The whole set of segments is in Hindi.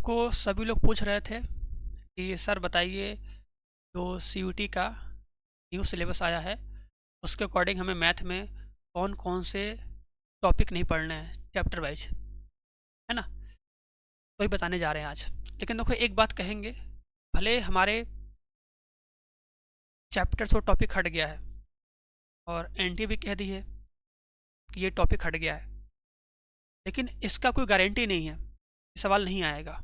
देखो, सभी लोग पूछ रहे थे कि सर बताइए, जो सीयूटी का न्यू सिलेबस आया है उसके अकॉर्डिंग हमें मैथ में कौन कौन से टॉपिक नहीं पढ़ने हैं चैप्टर वाइज, है ना। वही बताने जा रहे हैं आज। लेकिन देखो, एक बात कहेंगे, भले हमारे चैप्टर से टॉपिक हट गया है और एनटी भी कह दी है कि ये टॉपिक हट गया है, लेकिन इसका कोई गारंटी नहीं है कि सवाल नहीं आएगा।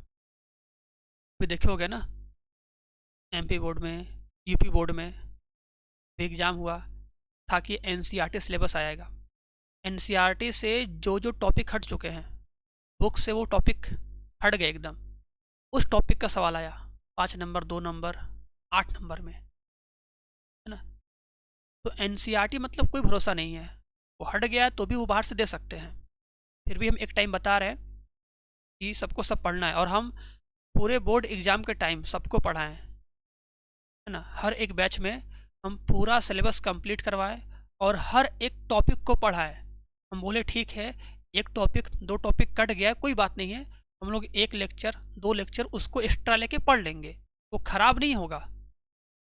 अभी देखे होगे ना, एमपी बोर्ड में, यूपी बोर्ड में भी एग्ज़ाम हुआ था कि एनसीईआरटी सिलेबस आएगा। एनसीईआरटी से जो जो टॉपिक हट चुके हैं, बुक से वो टॉपिक हट गए एकदम, उस टॉपिक का सवाल आया 5 नंबर, 2 नंबर, 8 नंबर में, है ना। तो एनसीईआरटी मतलब कोई भरोसा नहीं है, वो हट गया तो भी वो बाहर से दे सकते हैं। फिर भी हम एक टाइम बता रहे हैं कि सबको सब पढ़ना है, और हम पूरे बोर्ड एग्ज़ाम के टाइम सबको पढ़ाएं, है ना। हर एक बैच में हम पूरा सिलेबस कंप्लीट करवाएं और हर एक टॉपिक को पढ़ाएं। हम बोले ठीक है, एक टॉपिक, 2 टॉपिक कट गया है, कोई बात नहीं है, हम लोग 1 लेक्चर, 2 लेक्चर उसको एक्स्ट्रा लेके पढ़ लेंगे, वो ख़राब नहीं होगा।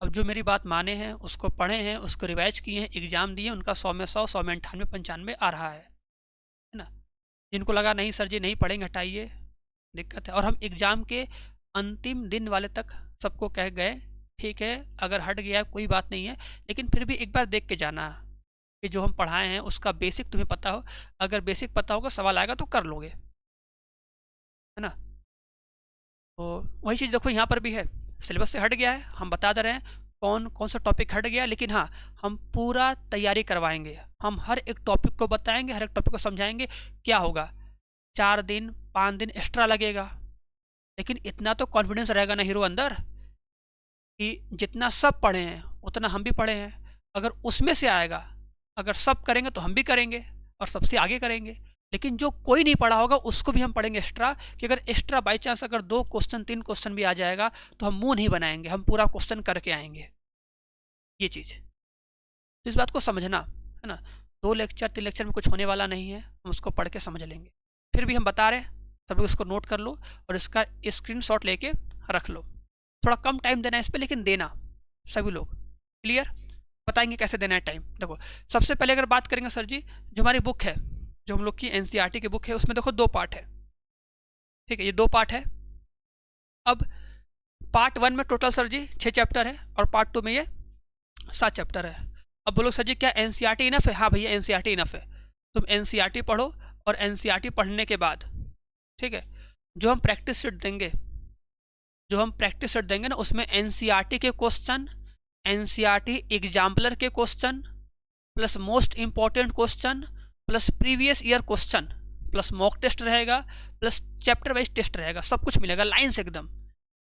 अब जो मेरी बात माने हैं, उसको पढ़े हैं, उसको रिवाइज किए हैं, एग्ज़ाम दिए, उनका 100 में 100, 100 में 98, 95 आ रहा है ना। जिनको लगा नहीं सर जी नहीं पढ़ेंगे, हटाइए, दिक्कत है। और हम एग्ज़ाम के अंतिम दिन वाले तक सबको कह गए, ठीक है अगर हट गया कोई बात नहीं है, लेकिन फिर भी एक बार देख के जाना कि जो हम पढ़ाए हैं उसका बेसिक तुम्हें पता हो। अगर बेसिक पता होगा, सवाल आएगा तो कर लोगे, है ना। तो वही चीज़ देखो यहाँ पर भी है, सिलेबस से हट गया है, हम बता दे रहे हैं कौन कौन सा टॉपिक हट गया, लेकिन हाँ, हम पूरा तैयारी करवाएंगे, हम हर एक टॉपिक को बताएंगे, हर एक टॉपिक को समझाएंगे। क्या होगा, 4 दिन 5 दिन एक्स्ट्रा लगेगा, लेकिन इतना तो कॉन्फिडेंस रहेगा ना हीरो अंदर कि जितना सब पढ़े हैं उतना हम भी पढ़े हैं। अगर उसमें से आएगा, अगर सब करेंगे तो हम भी करेंगे और सबसे आगे करेंगे, लेकिन जो कोई नहीं पढ़ा होगा उसको भी हम पढ़ेंगे एक्स्ट्रा, कि अगर एक्स्ट्रा बाई चांस अगर 2 क्वेश्चन 3 क्वेश्चन भी आ जाएगा तो हम मुंह नहीं बनाएंगे, हम पूरा क्वेश्चन करके आएंगे। ये चीज़, तो इस बात को समझना, है ना। 2 लेक्चर 3 लेक्चर में कुछ होने वाला नहीं है, हम उसको पढ़ के समझ लेंगे। फिर भी हम बता रहे हैं, सभी उसको नोट कर लो और इसका स्क्रीनशॉट लेके रख लो। थोड़ा कम टाइम देना है इस पर, लेकिन देना सभी लोग, क्लियर। बताएंगे कैसे देना है टाइम। देखो, सबसे पहले अगर बात करेंगे सर जी, जो हमारी बुक है, जो हम लोग की एनसीईआरटी की बुक है, उसमें देखो 2 पार्ट है, ठीक है, ये 2 पार्ट है। अब पार्ट 1 में टोटल सर जी 6 चैप्टर है और पार्ट 2 में ये 7 चैप्टर है। अब बोलो सर जी क्या एनसीईआरटी इनफ है? हाँ भैया, एनसीईआरटी इनफ है। तुम एनसीईआरटी पढ़ो और एनसीईआरटी पढ़ने के बाद, ठीक है, जो हम प्रैक्टिस सेट देंगे, जो हम प्रैक्टिस सेट देंगे ना, उसमें एनसीईआरटी के क्वेश्चन, एनसीईआरटी एग्जाम्पलर के question, plus most important question, plus previous year question, plus mock test रहेगा, प्लस चैप्टर वाइज टेस्ट रहेगा, सब कुछ मिलेगा लाइन से एकदम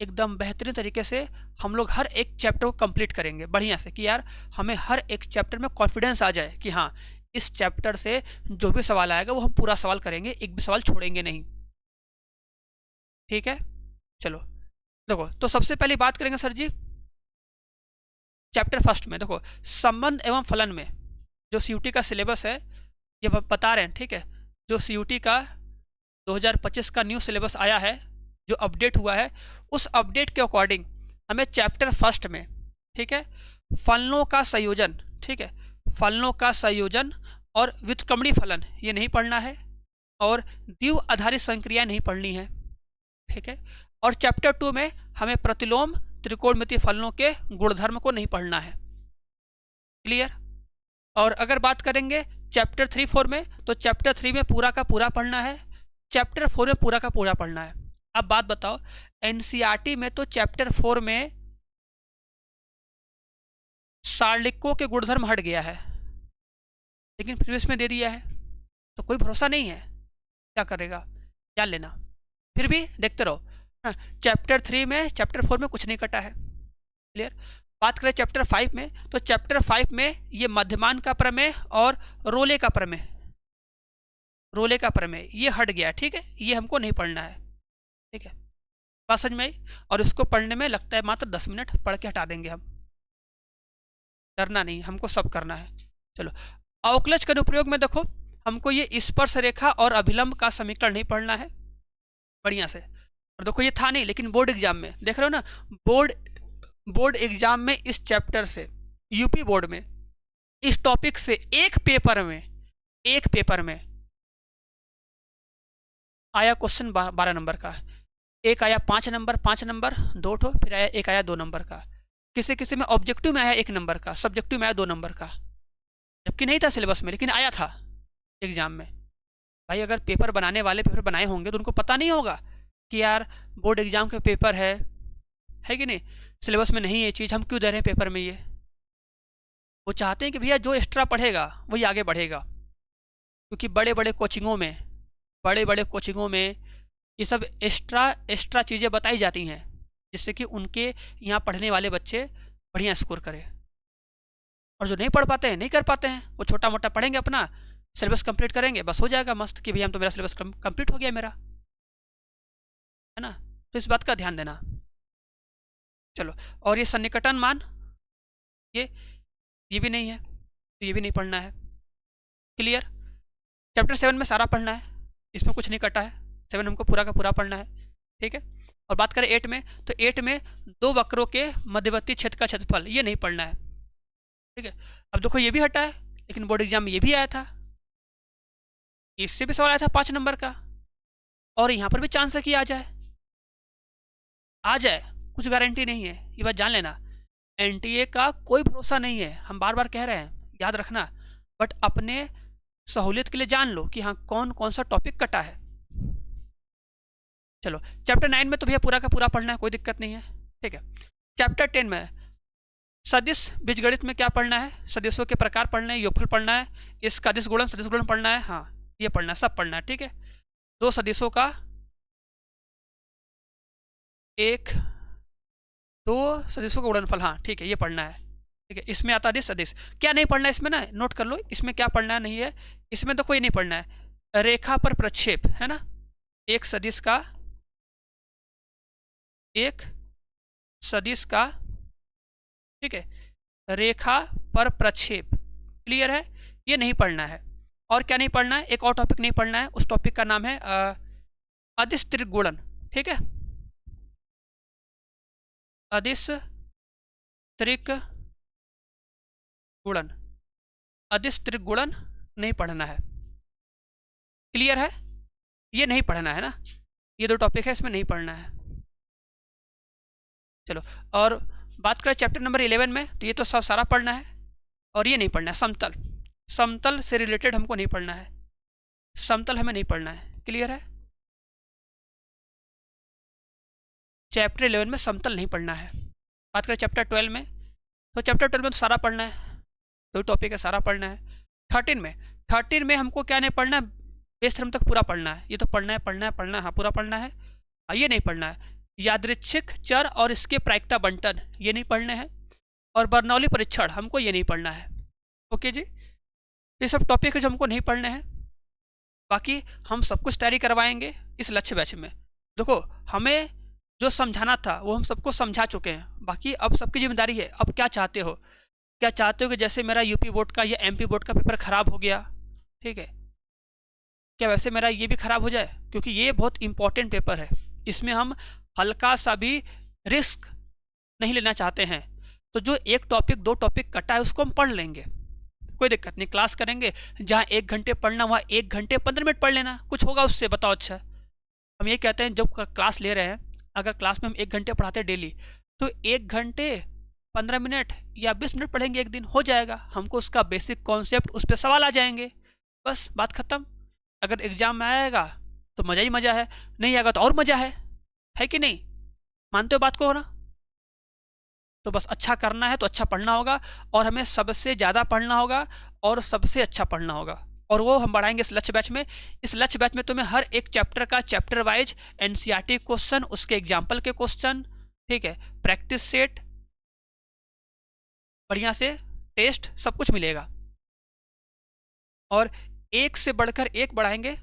एकदम बेहतरीन तरीके से। हम लोग हर एक चैप्टर को कंप्लीट करेंगे बढ़िया से, कि यार हमें हर एक चैप्टर में कॉन्फिडेंस आ जाए कि हाँ, इस चैप्टर से जो भी सवाल आएगा वो हम पूरा सवाल करेंगे, एक भी सवाल छोड़ेंगे नहीं, ठीक है। चलो देखो, तो सबसे पहले बात करेंगे सर जी चैप्टर फर्स्ट में। देखो, संबंध एवं फलन में जो सीयूटी का सिलेबस है, ये बता रहे हैं, ठीक है। जो सीयूटी का 2025 का न्यू सिलेबस आया है, जो अपडेट हुआ है, उस अपडेट के अकॉर्डिंग हमें चैप्टर फर्स्ट में, ठीक है, फलनों का संयोजन, ठीक है, फलनों का संयोजन और व्युत्क्रमणीय फलन ये नहीं पढ़ना है, और द्विव आधारित संक्रिया नहीं पढ़नी है, ठीक है। और चैप्टर 2 में हमें प्रतिलोम त्रिकोणमितीय फलनों के गुणधर्म को नहीं पढ़ना है, क्लियर। और अगर बात करेंगे चैप्टर 3 4 में, तो चैप्टर 3 में पूरा का पूरा पढ़ना है, चैप्टर 4 में पूरा का पूरा पढ़ना है। अब बात बताओ, एनसीईआरटी में तो चैप्टर 4 में सारणिकों के गुणधर्म हट गया है, लेकिन प्रीवियस में दे दिया है, तो कोई भरोसा नहीं है क्या करेगा, क्या लेना। फिर भी देखते रहो। चैप्टर 3 में, चैप्टर 4 में कुछ नहीं कटा है, क्लियर। बात करें चैप्टर 5 में, तो चैप्टर 5 में ये मध्यमान का प्रमेय और रोले का प्रमेय, रोले का प्रमेय ये हट गया, ठीक है, ये हमको नहीं पढ़ना है, ठीक है। बात समझ में आई। और इसको पढ़ने में लगता है मात्र 10 मिनट, पढ़ के हटा देंगे हम, डरना नहीं, हमको सब करना है। चलो, अवकलज के अनुप्रयोग में देखो, हमको ये स्पर्श रेखा और अभिलंब का समीकरण नहीं पढ़ना है, बढ़िया से और देखो ये था नहीं, लेकिन बोर्ड एग्जाम में देख रहे हो ना, बोर्ड एग्जाम में इस चैप्टर से, यूपी बोर्ड में इस टॉपिक से एक पेपर में आया क्वेश्चन 12 नंबर का, एक आया 5 नंबर 2 ठो, फिर आया एक आया 2 नंबर का, किसी में ऑब्जेक्टिव में आया 1 नंबर का, सब्जेक्टिव में आया 2 नंबर का, जबकि नहीं था सिलेबस में, लेकिन आया था एग्जाम में। भाई अगर पेपर बनाने वाले पेपर बनाए होंगे तो उनको पता नहीं होगा कि यार बोर्ड एग्जाम का पेपर है कि नहीं, सिलेबस में नहीं ये चीज़, हम क्यों दे रहे हैं पेपर में ये। वो चाहते हैं कि भैया जो एक्स्ट्रा पढ़ेगा वही आगे बढ़ेगा, क्योंकि बड़े बड़े कोचिंगों में ये सब एक्स्ट्रा चीज़ें बताई जाती हैं, जिससे कि उनके यहाँ पढ़ने वाले बच्चे बढ़िया स्कोर करें। और जो नहीं पढ़ पाते हैं, नहीं कर पाते हैं, वो छोटा मोटा पढ़ेंगे, अपना सिलेबस कंप्लीट करेंगे, बस हो जाएगा मस्त कि भैया हम तो मेरा सिलेबस कंप्लीट हो गया मेरा, है ना। तो इस बात का ध्यान देना। चलो, और ये सन्निकटन मान, ये भी नहीं है, तो ये भी नहीं पढ़ना है। क्लियर। चैप्टर 7 में सारा पढ़ना है, इसमें कुछ नहीं कटा है, 7 हमको पूरा का पूरा पढ़ना है, ठीक है। और बात करें 8 में, तो 8 में 2 वक्रों के मध्यवर्ती क्षेत्र का क्षेत्रफल, ये नहीं पढ़ना है, ठीक है। अब देखो ये भी हटा है, लेकिन बोर्ड एग्जाम में ये भी आया था, इससे भी सवाल आया था 5 नंबर का, और यहाँ पर भी चांस है कि आ जाए, कुछ गारंटी नहीं है, ये बात जान लेना। एनटीए का कोई भरोसा नहीं है, हम बार बार कह रहे हैं, याद रखना, बट अपने सहूलियत के लिए जान लो कि हाँ कौन कौन सा टॉपिक कटा है। चलो, चैप्टर 9 में तो भैया पूरा का पूरा पढ़ना है, कोई दिक्कत नहीं है, ठीक है। चैप्टर 10 में सदिश बीजगणित में क्या पढ़ना है, सदिशों के प्रकार पढ़ना है, योगफल पढ़ना है, इसका सदिश गुणन पढ़ना है, हाँ ये पढ़ना है, सब पढ़ना है, ठीक है। 2 सदिशों का 2 सदिशों का गुणनफल, हाँ ठीक है, ये पढ़ना है, ठीक है। इसमें आता है सदिश, क्या नहीं पढ़ना है इसमें ना, नोट कर लो इसमें क्या पढ़ना नहीं है। इसमें तो कोई नहीं पढ़ना है, रेखा पर प्रक्षेप, है ना, एक सदिश का ठीक है, रेखा पर प्रक्षेप, क्लियर है, ये नहीं पढ़ना है। और क्या नहीं पढ़ना है, एक और टॉपिक नहीं पढ़ना है, उस टॉपिक का नाम है अदिश त्रिगुणन, ठीक है, अदिश त्रिगुणन नहीं पढ़ना है, क्लियर है, ये नहीं पढ़ना है ना, ये 2 टॉपिक है, इसमें नहीं पढ़ना है। चलो, और बात करें चैप्टर नंबर 11 में, तो ये तो सब सारा पढ़ना है, और ये नहीं पढ़ना है, समतल से रिलेटेड हमको नहीं पढ़ना है, समतल हमें नहीं पढ़ना है, क्लियर है। चैप्टर 11 में समतल नहीं पढ़ना है। बात करें चैप्टर 12 में, तो चैप्टर 12 में तो सारा पढ़ना है, 2 टॉपिक है, सारा पढ़ना है। 13 में हमको क्या नहीं पढ़ना है, बेस थ्योरम तक पूरा पढ़ना है, ये तो पढ़ना है, हाँ पूरा पढ़ना है। ये नहीं पढ़ना है, यादृच्छिक चर और इसके प्रायिकता बंटन, ये नहीं पढ़ने हैं, और बर्नौली परीक्षण हमको ये नहीं पढ़ना है, ओके जी। ये सब टॉपिक जो हमको नहीं पढ़ने हैं, बाकी हम सब कुछ तैयारी करवाएंगे इस लक्ष्य बैच में। देखो, हमें जो समझाना था वो हम सबको समझा चुके हैं, बाकी अब सबकी जिम्मेदारी है, अब क्या चाहते हो कि जैसे मेरा यूपी बोर्ड का या एमपी बोर्ड का पेपर ख़राब हो गया, ठीक है, क्या वैसे मेरा ये भी ख़राब हो जाए, क्योंकि ये बहुत इंपॉर्टेंट पेपर है, इसमें हम हल्का सा भी रिस्क नहीं लेना चाहते हैं। तो जो 1 टॉपिक 2 टॉपिक कटा है उसको हम पढ़ लेंगे, कोई दिक्कत नहीं, क्लास करेंगे, जहाँ 1 घंटे पढ़ना वहाँ 1 घंटे 15 मिनट पढ़ लेना, कुछ होगा उससे, बताओ। अच्छा, हम ये कहते हैं जब क्लास ले रहे हैं, अगर क्लास में हम 1 घंटे पढ़ाते हैं डेली, तो 1 घंटे 15 मिनट या 20 मिनट पढ़ेंगे एक दिन, हो जाएगा, हमको उसका बेसिक कॉन्सेप्ट, उस पर सवाल आ जाएंगे, बस बात ख़त्म। अगर एग्जाम में आएगा तो मज़ा ही मज़ा है, नहीं आएगा तो और मज़ा है कि नहीं, मानते हो बात को ना। तो बस अच्छा करना है तो अच्छा पढ़ना होगा, और हमें सबसे ज़्यादा पढ़ना होगा और सबसे अच्छा पढ़ना होगा, और वो हम बढ़ाएंगे इस लक्ष्य बैच में। इस लक्ष्य बैच में तुम्हें हर एक चैप्टर का चैप्टर वाइज एनसीईआरटी क्वेश्चन, उसके एग्जाम्पल के क्वेश्चन, ठीक है, प्रैक्टिस सेट, बढ़िया से टेस्ट, सब कुछ मिलेगा। और एक से बढ़कर एक बढ़ाएंगे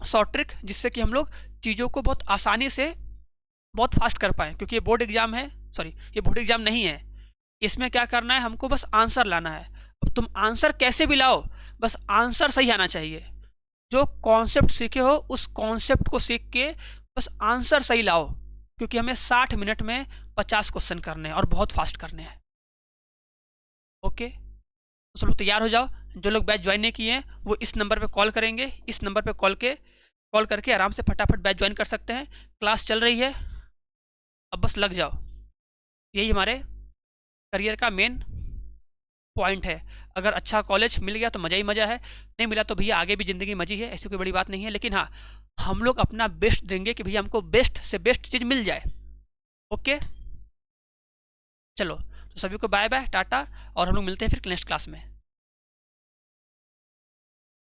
शॉर्ट ट्रिक, जिससे कि हम लोग चीज़ों को बहुत आसानी से बहुत फास्ट कर पाएँ, क्योंकि ये बोर्ड एग्जाम है, ये बोर्ड एग्जाम नहीं है, इसमें क्या करना है, हमको बस आंसर लाना है। अब तुम आंसर कैसे भी लाओ, बस आंसर सही आना चाहिए। जो कॉन्सेप्ट सीखे हो उस कॉन्सेप्ट को सीख के बस आंसर सही लाओ, क्योंकि हमें 60 मिनट में 50 क्वेश्चन करने हैं और बहुत फास्ट करने हैं। ओके, तो सब लोग तैयार हो जाओ। जो लोग बैच ज्वाइन नहीं किए हैं वो इस नंबर पे कॉल करेंगे, इस नंबर पे कॉल करके आराम से फटाफट बैच ज्वाइन कर सकते हैं। क्लास चल रही है, अब बस लग जाओ। यही हमारे करियर का मेन पॉइंट है। अगर अच्छा कॉलेज मिल गया तो मज़ा ही मज़ा है, नहीं मिला तो भैया आगे भी ज़िंदगी मजी है, ऐसी कोई बड़ी बात नहीं है। लेकिन हाँ, हम लोग अपना बेस्ट देंगे कि भैया हमको बेस्ट से बेस्ट चीज़ मिल जाए। ओके, चलो तो सभी को बाय बाय, टाटा, और हम लोग मिलते हैं फिर नेक्स्ट क्लास में।